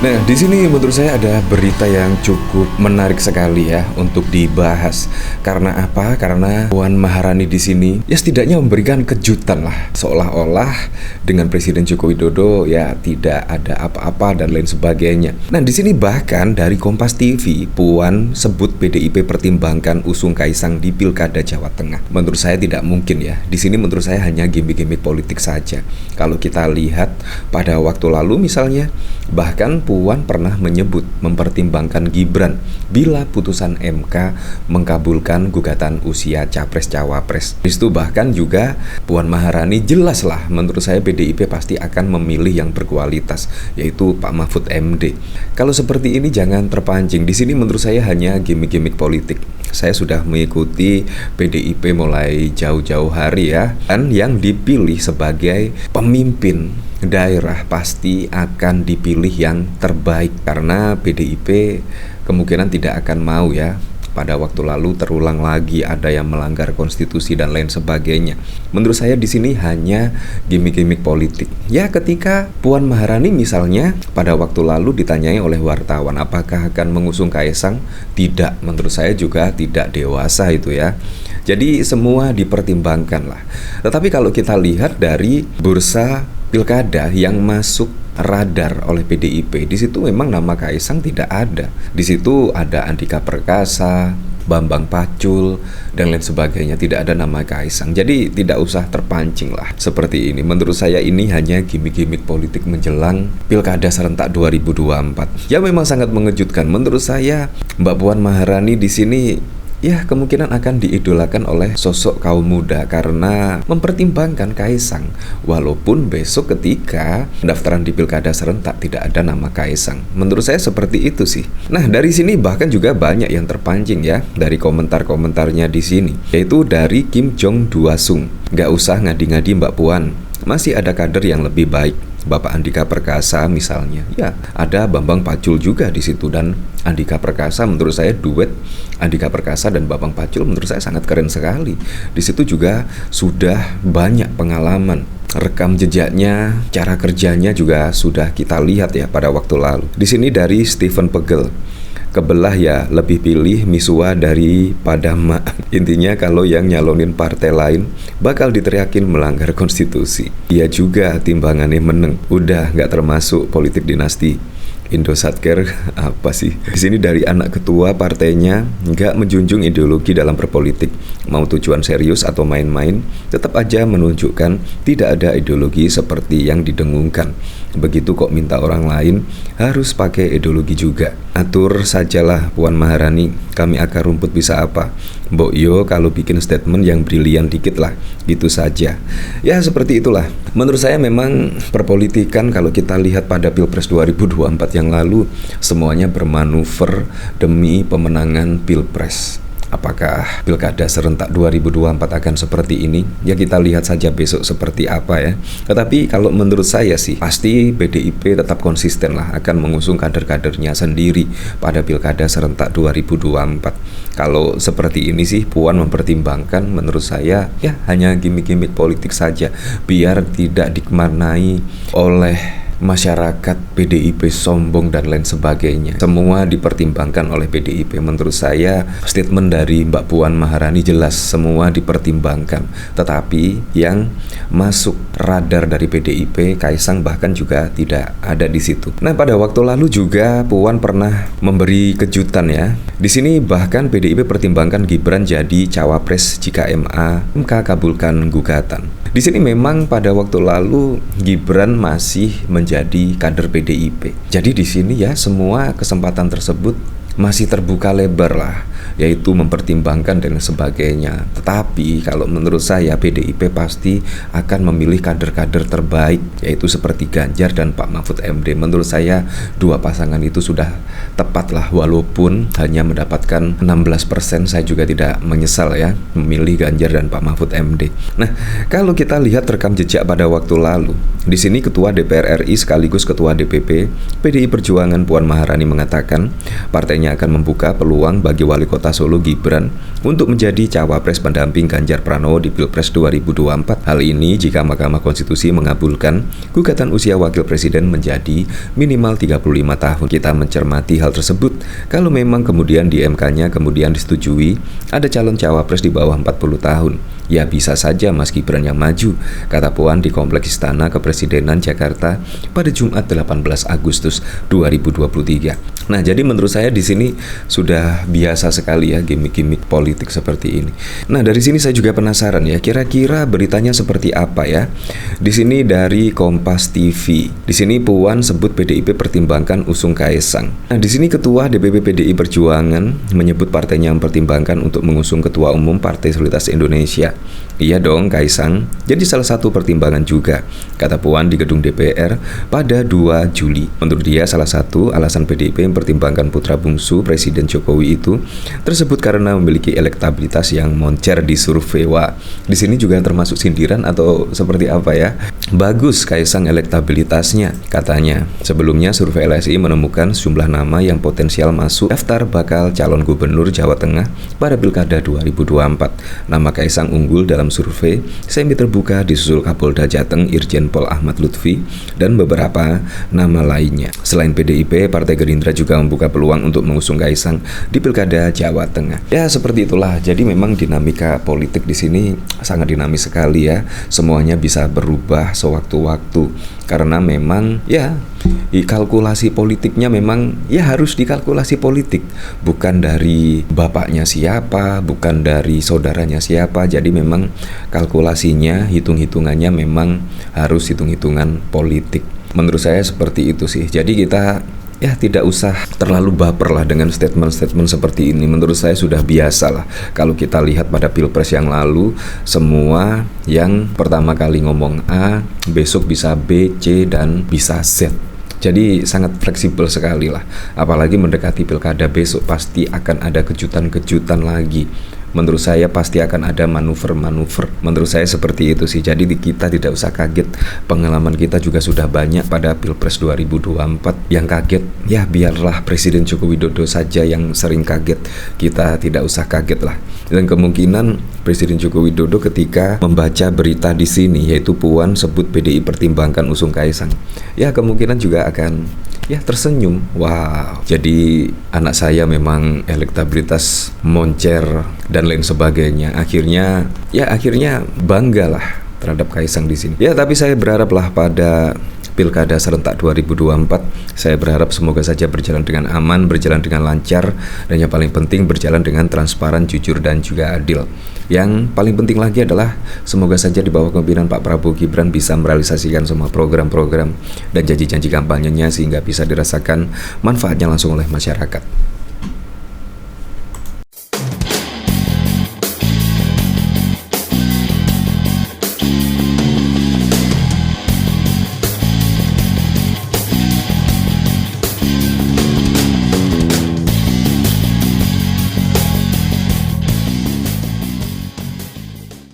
Nah, di sini menurut saya ada berita yang cukup menarik sekali ya untuk dibahas. Karena apa? Karena Puan Maharani di sini ya setidaknya memberikan kejutan lah, seolah-olah dengan Presiden Joko Widodo ya tidak ada apa-apa dan lain sebagainya. Nah, di sini bahkan dari Kompas TV, Puan sebut PDIP pertimbangkan usung Kaisang di Pilkada Jawa Tengah. Menurut saya tidak mungkin ya. Di sini menurut saya hanya gimmick-gimmick politik saja. Kalau kita lihat pada waktu lalu misalnya, bahkan Puan pernah menyebut mempertimbangkan Gibran bila putusan MK mengkabulkan gugatan usia Capres-Cawapres. Di situ bahkan juga Puan Maharani jelas lah menurut saya PDIP pasti akan memilih yang berkualitas, yaitu Pak Mahfud MD. Kalau seperti ini jangan terpancing. Di sini menurut saya hanya gimmick-gimmick politik. Saya sudah mengikuti PDIP mulai jauh-jauh hari ya, dan yang dipilih sebagai pemimpin daerah pasti akan dipilih yang terbaik karena PDIP kemungkinan tidak akan mau ya pada waktu lalu terulang lagi ada yang melanggar konstitusi dan lain sebagainya. Menurut saya di sini hanya gimmick-gimmick politik. Ya, ketika Puan Maharani misalnya pada waktu lalu ditanyai oleh wartawan apakah akan mengusung Kaisang, tidak, menurut saya juga tidak dewasa itu ya. Jadi semua dipertimbangkan lah. Tetapi kalau kita lihat dari bursa pilkada yang masuk radar oleh PDIP, di situ memang nama Kaisang tidak ada. Di situ ada Andika Perkasa, Bambang Pacul, dan lain sebagainya. Tidak ada nama Kaisang. Jadi tidak usah terpancing lah seperti ini. Menurut saya ini hanya gimmick-gimmick politik menjelang Pilkada serentak 2024. Ya memang sangat mengejutkan. Menurut saya Mbak Puan Maharani di sini ya kemungkinan akan diidolakan oleh sosok kaum muda karena mempertimbangkan Kaisang. Walaupun besok ketika pendaftaran di Pilkada serentak tidak ada nama Kaisang. Menurut saya seperti itu sih. Nah, dari sini bahkan juga banyak yang terpancing ya dari komentar-komentarnya di sini, yaitu dari Kim Jong Duasung. Gak usah ngadi-ngadi Mbak Puan, masih ada kader yang lebih baik. Bapak Andika Perkasa misalnya, ya ada Bambang Pacul juga di situ, dan Andika Perkasa menurut saya duet Andika Perkasa dan Bambang Pacul menurut saya sangat keren sekali. Di situ juga sudah banyak pengalaman, rekam jejaknya, cara kerjanya juga sudah kita lihat ya pada waktu lalu. Di sini dari Stephen Pegel, kebelah ya lebih pilih Misua daripada Mak. Intinya kalau yang nyalonin partai lain bakal diteriakin melanggar konstitusi. Dia juga timbangannya meneng. Udah nggak termasuk politik dinasti. Indosatker apa sih? Di sini dari anak ketua partainya nggak menjunjung ideologi dalam berpolitik. Mau tujuan serius atau main-main, tetap aja menunjukkan tidak ada ideologi seperti yang didengungkan. Begitu kok minta orang lain harus pakai ideologi juga. Atur sajalah Puan Maharani, kami akar rumput bisa apa? Mbok yo kalau bikin statement yang brilian dikit lah, gitu saja. Ya seperti itulah. Menurut saya memang perpolitikan kalau kita lihat pada Pilpres 2024 yang lalu semuanya bermanuver demi pemenangan Pilpres. Apakah Pilkada serentak 2024 akan seperti ini? Ya kita lihat saja besok seperti apa ya. Tetapi kalau menurut saya sih pasti PDIP tetap konsisten lah akan mengusung kader-kadernya sendiri pada Pilkada serentak 2024. Kalau seperti ini sih Puan mempertimbangkan menurut saya ya hanya gimmick-gimmick politik saja biar tidak dimaknai oleh masyarakat PDIP sombong dan lain sebagainya. Semua dipertimbangkan oleh PDIP. Menurut saya statement dari Mbak Puan Maharani jelas semua dipertimbangkan. Tetapi yang masuk radar dari PDIP, Kaisang bahkan juga tidak ada di situ. Nah, pada waktu lalu juga Puan pernah memberi kejutan ya. Di sini bahkan PDIP pertimbangkan Gibran jadi cawapres jika MK kabulkan gugatan. Di sini memang pada waktu lalu Gibran masih menjadi kader PDIP. Jadi di sini ya semua kesempatan tersebut masih terbuka lebar lah, yaitu mempertimbangkan dan sebagainya. Tetapi kalau menurut saya PDIP pasti akan memilih kader-kader terbaik, yaitu seperti Ganjar dan Pak Mahfud MD. Menurut saya dua pasangan itu sudah tepat lah, walaupun hanya mendapatkan 16%, saya juga tidak menyesal ya memilih Ganjar dan Pak Mahfud MD. Nah, kalau kita lihat rekam jejak pada waktu lalu, di sini Ketua DPR RI sekaligus Ketua DPP PDI Perjuangan Puan Maharani mengatakan partainya partainya akan membuka peluang bagi Wali Kota Solo Gibran untuk menjadi cawapres pendamping Ganjar Pranowo di Pilpres 2024. Hal ini jika Mahkamah Konstitusi mengabulkan gugatan usia Wakil Presiden menjadi minimal 35 tahun. Kita mencermati hal tersebut. Kalau memang kemudian di MK-nya kemudian disetujui ada calon cawapres di bawah 40 tahun, ya bisa saja Mas Gibran yang maju, kata Puan di Kompleks Istana Kepresidenan Jakarta pada Jumat 18 Agustus 2023. Nah, jadi menurut saya di sini sudah biasa sekali ya gimmick-gimmick politik seperti ini. Nah, dari sini saya juga penasaran ya, kira-kira beritanya seperti apa ya? Di sini dari Kompas TV. Di sini Puan sebut PDIP pertimbangkan usung Kaesang. Nah, di sini Ketua DPP PDI Perjuangan menyebut partainya mempertimbangkan untuk mengusung Ketua Umum Partai Solidaritas Indonesia. Iya dong, Kaesang jadi salah satu pertimbangan juga, kata Puan di gedung DPR pada 2 Juli. Menurut dia, salah satu alasan PDIP mempertimbangkan putra bungsu Presiden Jokowi itu tersebut karena memiliki elektabilitas yang moncer di survei. Wah, di sini juga termasuk sindiran atau seperti apa ya? Bagus Kaesang elektabilitasnya, katanya. Sebelumnya survei LSI menemukan sejumlah nama yang potensial masuk daftar bakal calon gubernur Jawa Tengah pada Pilkada 2024. Nama Kaesang unggul dalam survei semi terbuka disusul Kapolda Jateng Irjen Pol Ahmad Lutfi dan beberapa nama lainnya. Selain PDIP, Partai Gerindra juga membuka peluang untuk mengusung Kaesang di Pilkada Jawa Tengah. Ya, seperti itulah. Jadi memang dinamika politik di sini sangat dinamis sekali ya. Semuanya bisa berubah sewaktu-waktu karena memang ya kalkulasi politiknya memang ya harus dikalkulasi politik, bukan dari bapaknya siapa, bukan dari saudaranya siapa. Jadi memang kalkulasinya, hitung-hitungannya memang harus hitung-hitungan politik. Menurut saya seperti itu sih. Jadi kita ya tidak usah terlalu baper lah dengan statement-statement seperti ini. Menurut saya sudah biasa lah. Kalau kita lihat pada Pilpres yang lalu, semua yang pertama kali ngomong A, besok bisa B, C, dan bisa Z. Jadi sangat fleksibel sekali lah. Apalagi mendekati Pilkada besok pasti akan ada kejutan-kejutan lagi. Menurut saya pasti akan ada manuver-manuver. Menurut saya seperti itu sih. Jadi kita tidak usah kaget. Pengalaman kita juga sudah banyak pada Pilpres 2024. Yang kaget, ya biarlah Presiden Joko Widodo saja yang sering kaget. Kita tidak usah kaget lah. Dan kemungkinan Presiden Joko Widodo ketika membaca berita di sini, yaitu Puan sebut PDI pertimbangkan usung Kaesang, ya kemungkinan juga akan ya tersenyum. Wow, jadi anak saya memang elektabilitas moncer dan lain sebagainya. Akhirnya bangga lah terhadap Kaesang di sini. Ya, tapi saya berharap lah pada Pilkada serentak 2024, saya berharap semoga saja berjalan dengan aman, berjalan dengan lancar, dan yang paling penting berjalan dengan transparan, jujur, dan juga adil. Yang paling penting lagi adalah semoga saja di bawah kepemimpinan Pak Prabowo Gibran bisa merealisasikan semua program-program dan janji-janji kampanyenya sehingga bisa dirasakan manfaatnya langsung oleh masyarakat.